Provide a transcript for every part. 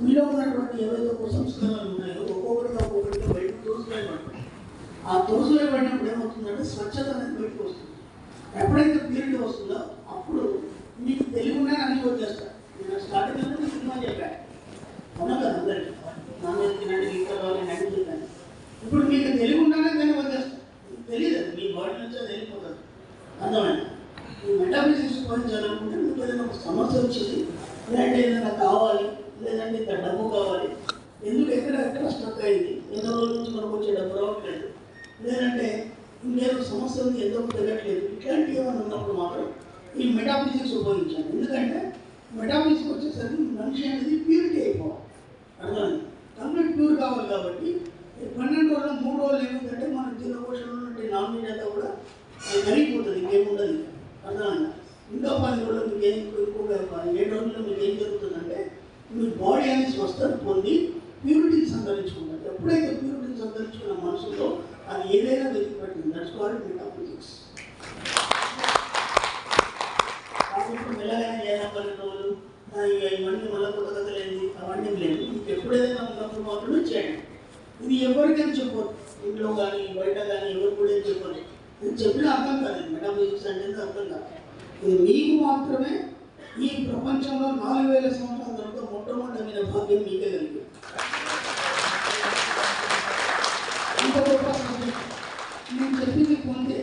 మీలో ఉన్నటువంటి ఏవైతే కుసంస్కారాలు ఉన్నాయో ఒక్కొక్కటిగా బయటకు తోసులేపడతాయి. ఆ తోసులేపడినప్పుడు ఏమవుతుందంటే స్వచ్ఛత అనేది బయటకు వస్తుంది. ఎప్పుడైతే ప్యూరిటీ వస్తుందో అప్పుడు మీకు తెలివిగానే అన్ని వచ్చేస్తారు. నేను స్టార్టింగ్ మీకు సినిమా చెప్పాను అవునా కదా, అందరికీ నాన్ వెజ్ తినండి, ఇంకా కావాలి నడి తింటాను. ఇప్పుడు మీకు తెలివిగానే దాన్ని వచ్చేస్తారు. మీకు తెలియదు, మీ బాడీ నుంచి అది వెళ్ళిపోతుంది. అర్థమైంది? ఈ మెటాఫిజిక్స్ ఉపయోగించాలనుకుంటే మీకు ఏదైనా ఒక సమస్య వచ్చింది, లేదంటే ఏదైనా కావాలి, లేదంటే ఇంత డబ్బు కావాలి, ఎందుకు ఎక్కడ స్ట్రక్ అయింది, ఎన్నో రోజుల నుంచి మనకు వచ్చే డబ్బు రావట్లేదు, లేదంటే ఇంకేదో సమస్య ఉంది ఎందుకు తెలియట్లేదు, ఇట్లాంటివి ఏమైనా ఉన్నప్పుడు మాత్రం ఈ మెటాఫిజిక్స్ ఉపయోగించాను. ఎందుకంటే మెటాఫిజిక్స్ వచ్చేసరికి మనిషి అనేది ప్యూరిటీ అయిపోవాలి. అర్థమైంది? కంప్లీట్ ప్యూర్ కావాలి. కాబట్టి 12 రోజులు 3 రోజులు ఏమిటంటే మన జీర్ణకోశంలో ఉన్నటువంటి నాన్ వెజ్ అంతా కూడా కరిగిపోతుంది, ఇంకేముండదు. అర్థమైంది? ఇంకా 10 రోజులు మీకు ఇంకొక 7 రోజుల్లో మీకు ఏం జరుగుతుందంటే మీ బాడీ అనేది స్వస్థత పొంది ప్యూరిటీని సంతరించుకుంటారు. ఎప్పుడైతే ప్యూరిటీని సంతరించుకున్న మనసులో అది ఏదైనా వెతికి పెట్టింది. That's called metaphysics. కాబట్టి మెల్లగానే చేయాలి 12 రోజులు ఇవన్నీ మళ్ళీ కొత్త కథలేంది అవన్నీ లేదు. మీకు ఎప్పుడైనా ఉన్నప్పుడు మాత్రమే చేయండి. ఇది ఎవరికైనా చెప్పదు, ఇంట్లో కానీ బయట కానీ ఎవరు కూడా ఏం చెప్పదు. ఇది చెప్పిన అర్థం కాదు. మెటాఫిజిక్స్ అంటే అర్థం కాదు. ఇది మీకు మాత్రమే ఈ ప్రపంచంలో 4000 సంవత్సరాల తర్వాత మొట్టమొదటి భాగ్యం మీకే కలిగింది. ఇంత గొప్ప సబ్జెక్ట్ నేను చెప్పింది పొందే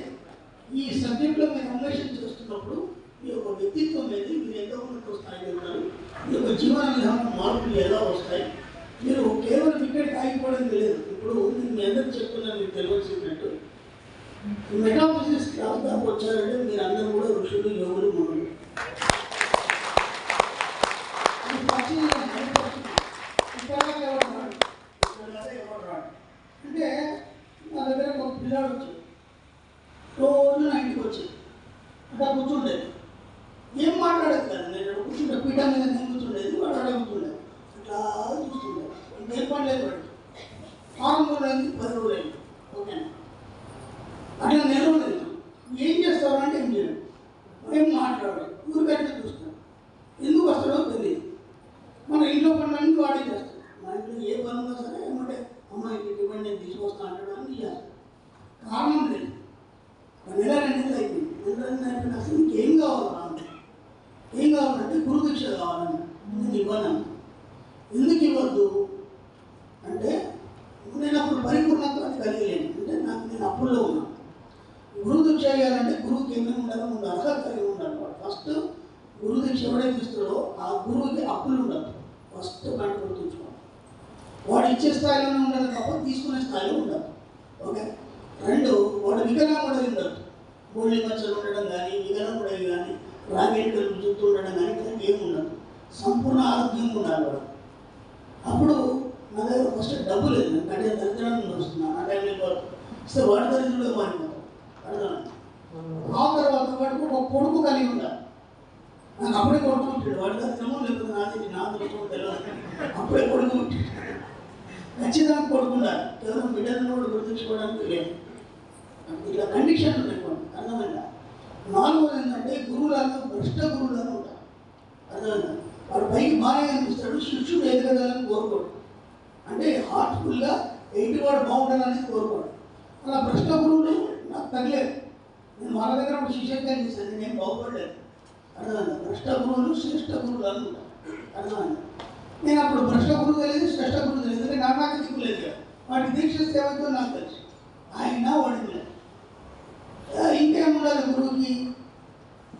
ఈ సబ్జెక్ట్లో మీరు అన్వేషణ చేస్తున్నప్పుడు మీ యొక్క వ్యక్తిత్వం ఏది, మీరు ఎంత ఉన్నట్టు స్థాయికి వెళ్తారు, మీ యొక్క జీవన విధానం మార్పులు ఎలా వస్తాయి. మీరు కేవలం ఇక్కడికి ఆగిపోవడం లేదు. ఇప్పుడు నేను మీ అందరికి చెప్తున్నా, మీకు తెలియవలసినట్టు మెటాఫిజిక్స్ క్లాస్ దాకా వచ్చారంటే మీరు అందరూ కూడా ఋషులు, యోగులు, మునులు. ఎవరు రాడు అంటే నా దగ్గర ఒక పిల్లాడు వచ్చాడు, రోజు నా ఇంటికి వచ్చాడు. అట్లా కూర్చుండేది, ఏం మాట్లాడేది కాదు. నేను కూర్చుంటే పీఠ మీద నేను కూర్చుండేది, వాడు అడుగుతుండేది, అట్లా చూస్తుండేది. ఇంకేం పడలేదు వాడికి. 6 రోజులు అయింది, 10 రోజులు అయింది. ఓకేనా? అట్లా నిలవలేదు. ఏం చేస్తావు అంటే ఏం చేయడు, ఏం మాట్లాడాలి, ఊరికట్లా చూస్తాడు. ఎందుకు వస్తాడో తెలియదు. మన ఇంట్లో పనులన్నీ వాడే చేస్తాడు. మా ఇంట్లో ఏ పని ఉన్నా సరే ఏమంటే అమ్మాయికి ఇటువంటి నేను తీసుకొస్తా అంటాడు అని చేస్తాడు. కారణం లేదు. 1 నెల 2 నెలలు అయిపోయింది. 2 నెలలు అయిపోయిన అసలు ఇంకేం కావాలన్నా అంటే ఏం కావాలంటే గురుదీక్ష కావాలన్నా నేను ఇవ్వను. ఎందుకు ఇవ్వద్దు అంటే నేను అప్పుడు పరిపూర్ణత కలిగలేను. అంటే నేను అప్పుల్లో ఉన్నాను. గురుదీక్ష చేయాలంటే గురువుకి ఏమేమి ఉండాలో ముందు అర్హత కలిగి ఉండాలి. వాడు ఫస్ట్ గురుదీక్ష ఎవడైతే ఇస్తాడో ఆ గురువుకి అప్పులు ఉండదు. ఫస్ట్ బయట గుర్తుంచుకోవాలి. వాడు ఇచ్చే స్థాయిలోనే ఉండాలి తప్ప తీసుకునే స్థాయిలో ఉండదు. ఓకే. 2, వాడు వికలాంగుడై ఉండదు. బోళ్ళి మచ్చలు ఉండడం కానీ, వికలాంగుడవి కానీ, రాగేంటలు చుట్టూ ఉండడం కానీ ఇట్లాంటి ఏమి ఉండదు. సంపూర్ణ ఆరోగ్యంగా ఉండాలి వాడు. అప్పుడు నా దగ్గర ఫస్ట్ డబ్బు లేదు, నేను కట్టే దరిద్రాన్ని వస్తున్నాను. ఆ టైంలో ఇస్తే వాడి దరిద్రుడు మారిపోతాడు. అర్థం. ఆ తర్వాత వాడికి ఒక కొడుకు కలిగి ఉండాలి. నాకు అప్పుడే కొడుకు ఉంటాడు. వాడి దరిద్రమో లేకపోతే నా దృష్టమో తెలియదు. అప్పుడే కొడుకు ఉంటాడు. ఖచ్చితంగా కొడుకు ఉండాలి. కేవలం బిడ్డలను కూడా గుర్తుంచుకోవడానికి లేదు. ఇట్లా కండిషన్ ఉన్నాయి కొన్ని. అర్థమైందా? 4వది ఏంటంటే గురువులలో భ్రష్ట గురువులను ఉంటారు. అర్థమైందా? వాడు పైకి బాగా అనిపిస్తాడు, శిష్యుడు ఎదగడాలని కోరుకోడు. అంటే హార్ట్ఫుల్గా వాడు బాగుండాలని కోరుకోడు. అలా భ్రష్ట గురువులు నాకు తగ్గలేదు. నేను వాళ్ళ దగ్గర ఒక శిష్యత్వం చేశాను, నేను బాగుపడలేదు. అర్థమైందా? భ్రష్ట గురువులు శ్రేష్ఠ గురువులు అనుకుంటాను. అర్థమైందా? నేను అప్పుడు భ్రష్ట గురువు తెలియదు, శ్రేష్ఠ గురువు తెలియదు. ఎందుకంటే నాకు దిక్కులేదు. వాటికి దీక్షిస్తే ఏమైతే నాకు తెలుసు. ఆయన వాడికి లేదు. ఇంకేముండాలి గురువుకి?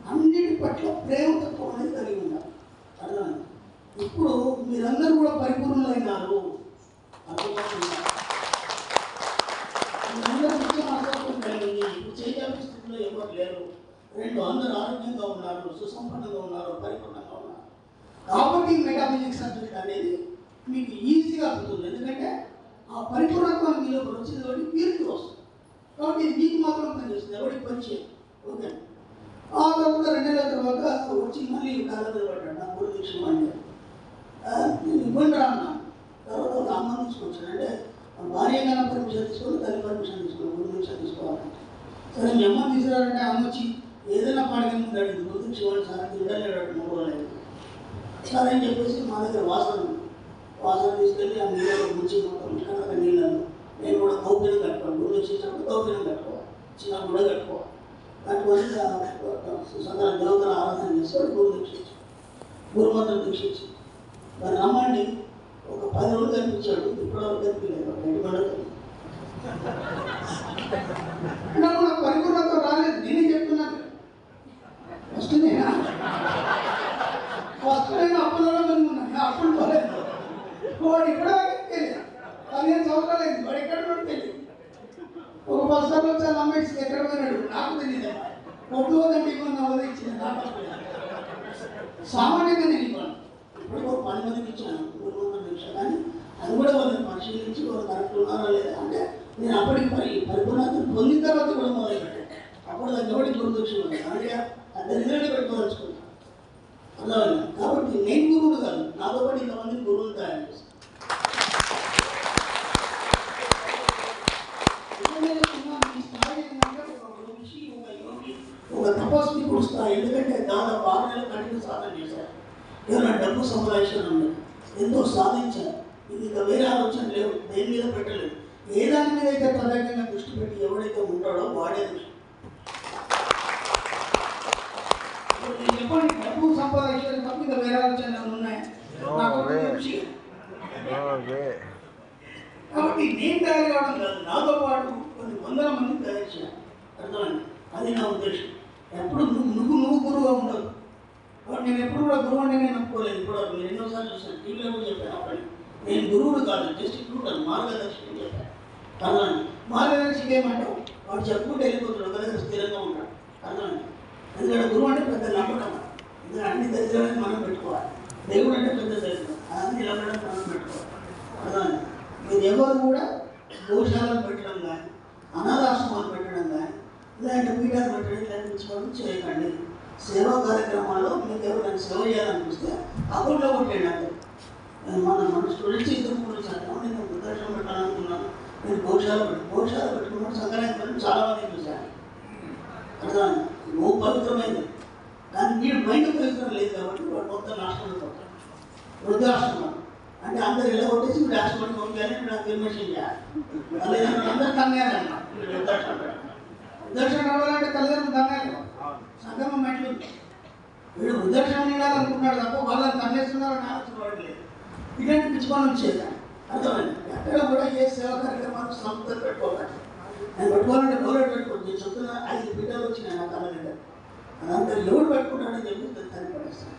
అన్నిటి పట్ల ప్రేమతత్వం అనేది కలిగి ఉండాలి. అర్థమైంది? ఇప్పుడు మీరందరూ కూడా పరిపూర్ణులైనారు. మీరందరూ అసత్వం కలిగింది. ఇప్పుడు చేయగలిగే స్థితిలో ఎవరు లేరు. 2, అందరూ ఆరోగ్యంగా ఉన్నారు, సుసంపన్నంగా ఉన్నారు, పరిపూర్ణంగా ఉన్నారు. కాబట్టి మెటాఫిజిక్స్ సబ్జెక్ట్ అనేది మీకు ఈజీగా అవుతుంది. ఎందుకంటే ఆ పరిపూర్ణత్వం మీలో వచ్చింది కాబట్టి ప్యూరిటీ వస్తుంది. కాబట్టి ఇది మీకు మాత్రం పనిచేస్తుంది, ఎవరికి పనిచేయదు. ఓకే. ఆ తర్వాత 2 నెలల తర్వాత వచ్చి మళ్ళీ కాలం పడ్డాడు. నా గురుదీక్ష అంటే నేను ఇవ్వండి రా అన్నా. తర్వాత ఒక అమ్మ తీసుకొచ్చాను. అంటే భార్య కన్నా పర్మిషన్ తీసుకోవాలి, తల్లి పర్మిషన్ తీసుకోవాలి, గురుదీక్ష తీసుకోవాలంటే. సరే మీ అమ్మ తీసుకురాలంటే అమ్మ వచ్చి ఏదైనా పాడిగా ముందాడు, గురుదీక్ష వాళ్ళు సార్ తిరగలేడు 3 రోజులు. సరే అని చెప్పేసి మా దగ్గర వాసన వాసన తీసుకెళ్ళి ఆ నీళ్ళలో ముంచి మొత్తం కనుక నీళ్ళను నేను కూడా కౌపినం కట్టుకోవాలి. గుడి వచ్చేటప్పుడు కౌపినం కట్టుకోవాలి, చిన్న గుడ కట్టుకోవాలి. కట్టుకొని సందర్భ దేవతల ఆరాధన చేసేవాడు గురు దీక్షించి గురుమంత్రం దీక్షించి మరి రమ్మండి. ఒక 10 రోజులు కనిపించాడు, ఇప్పటివరకు కనిపించలేదు. నాకు పరిపూర్ణతో రాలేదు. నేనే చెప్తున్నాను ఫస్ట్ నేను అప్పులలో కనుక్కున్నాను. అప్పుడు పోలేదు. వాడు ఇప్పటివరకు తెలియదు. 15 సంవత్సరాలు అయింది. వాడు ఎక్కడ కూడా తెలియదు. ఒక బస్సాలు వచ్చి అమ్మాయి ఎక్కడ పోయినాడు నాకు తెలియదు. ఒప్పుకోదండి ఇవ్వను అవధించిన నాకు సామాన్యంగా నేను ఇవ్వను. ఇప్పుడు ఒక 10 మందికి ఇచ్చాను 300 నిమిషాలు. కానీ అది కూడా వాళ్ళని పరిశీలించి వాళ్ళు కరెక్ట్ ఉన్నారా లేదా అంటే నేను అప్పటికి పరిపూర్ణత పొందిన తర్వాత కూడా మొదలుపెట్టాను. అప్పుడు దాన్ని ఎవరికి గుర్తొచ్చింది అంటే అది రిజల్ట్ పెట్టుకోదలుచుకున్నాను. అర్థమైంది. కాబట్టి నేను గురువుడు కాదు, నాతో పాటు ఇంతమంది గురువులు తయారు చేస్తాను. ఈ స్థాయి ఏంటంటే ఒక ఋషి, ఒక యోగి, ఒక తపస్వికుడు స్థాయి. ఎందుకంటే దాదాపు 6 నెలలు కఠిన సాధన చేశారు. ఏదైనా డబ్బు సంపాదించడం ఉంది, ఎంతో సాధించారు. ఇది ఇంకా వేరే ఆలోచన లేవు, దేని మీద పెట్టలేదు. ఏ దాని మీద అయితే ప్రధానంగా దృష్టి పెట్టి ఎవడైతే ఉంటాడో వాడే దృష్టి. చెప్పండి, డబ్బు సంపాదించడం తప్ప ఇంకా వేరే ఆలోచనలు ఉన్నాయి. కాబట్టి నేను తయారు కావడం కాదు, నాతో పాటు కొన్ని 100 మంది తయారు చేయాలి. అర్థమైంది. అది నా ఉద్దేశం. ఎప్పుడు నువ్వు గురువుగా ఉండదు. కాబట్టి నేను ఎప్పుడు కూడా గురువు అంటే నేను ఒప్పుకోలేదు. ఇప్పుడు మీరు ఎన్నోసార్లు చూసాను, టీవీలో కూడా చెప్పాను. అప్పటి నేను గురువుడు కాదు, జస్ట్ ట్యూటర్, మార్గదర్శకం చెప్పాను. అర్థమైంది. మార్గదర్శకం ఏమంటావు, వాడు చెప్పుకుంటే వెళ్ళిపోతాడు, ఒక దగ్గర స్థిరంగా ఉంటాడు. అర్థమైంది. ఎందుకంటే గురువు అంటే పెద్ద నమ్మకం. ఎందుకంటే అన్ని దరిద్రాలను మనం పెట్టుకోవాలి. దేవుడు అంటే పెద్ద దరిద్రం, అన్ని నిలబడడానికి మనం పెట్టుకోవాలి. అర్థమైంది. మీరు ఎవరు కూడా గోశాలను పెట్టడం కానీ, అనాథాశ్రమాలు పెట్టడం కానీ, ఇలాంటి పీఠాలు పెట్టడం ఇలాంటి పనులు చేయకండి. సేవా కార్యక్రమాల్లో మీకు ఎవరైనా సేవ చేయాలనిపిస్తే అకౌంట్లో కొట్టండి. అంటే మన స్టూడెంట్స్ ఇద్దరు కూడా చదివాం. నేను వృద్ధాశ్రమం పెట్టాలనుకున్నాను, నేను గోశాల పెట్టుకున్నాను. సంక్రాంతి చాలా మంది చూశాను. అర్థమైంది. నువ్వు పవిత్రమైంది, కానీ మీరు మైండ్ పవిత్రం లేదు కాబట్టి వాడు మొత్తం నాశనం పోతాడు. వృద్ధాశ్రమం అంటే అందరు ఇలా కొట్టేసి మీరు హాస్పిటల్కి పంపించాలి, నాకు పర్మిషన్ చేయాలి. తల్లిదండ్రులు అందరూ తన్నేయాలన్నా. వృద్ధాశ్రమం నడవాలంటే తల్లిదండ్రులు తన్నేయాలి. సంగమం మెట్లు వీడు వృద్ధాశ్రమం నిండాలనుకుంటున్నాడు తప్ప వాళ్ళని తన్నేస్తున్నారని ఆలోచన లేదు. ఇలాంటి పిచ్చుకొని వచ్చేది. అర్థమైంది. ఎక్కడ కూడా ఏ సేవా కార్యక్రమాలు సంస్థలు పెట్టుకోవాలి. నేను పెట్టుకోవాలంటే గౌరవం పెట్టుకోండి. నేను చెప్తున్నా 5 పీఠాలు వచ్చినాయి నా కళ దగ్గర. అదంతా ఎవడు పెట్టుకుంటాడని చెప్పి దాన్ని పడేస్తాను.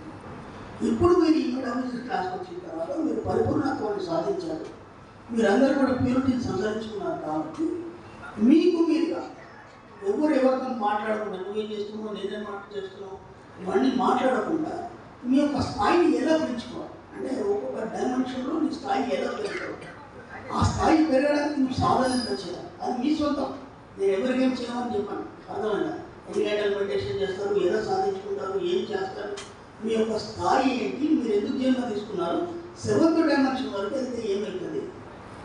ఇప్పుడు మీరు ఈ మెటాఫిజిక్స్ క్లాస్కి వచ్చిన తర్వాత మీరు పరిపూర్ణత్వాన్ని సాధించారు. మీరందరూ కూడా ప్యూరిటీని సంతరించుకున్నారు. కాబట్టి మీకు మీరుగా ఎవరితో మాట్లాడకుండా నువ్వేం చేస్తున్నావు, నేనేం చేస్తున్నావు ఇవన్నీ మాట్లాడకుండా మీ యొక్క స్థాయిని ఎలా పెంచుకోవాలి అంటే ఒక్కొక్క డైమెన్షన్లో నీ స్థాయి ఎలా పెరుగుతావు. ఆ స్థాయి పెరగడానికి నువ్వు సాధన చేయాలి. అది మీ సొంతం. నేను ఎవరికేం చేయమని చెప్పాను. అర్థమైనా ఎన్ని గంటలు మెడిటేషన్ చేస్తారు, ఏదో సాధించుకుంటారు, ఏం చేస్తారు, మీ యొక్క స్థాయి ఏంటి, మీరు ఎందుకు జన్మ తీసుకున్నారు, 7th డైమెన్షన్ వరకు అయితే ఏమవుతుంది,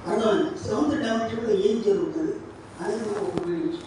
అర్థమైంది, 7th డైమెన్షన్లో ఏం జరుగుతుంది అనేది ఒక వీడియో.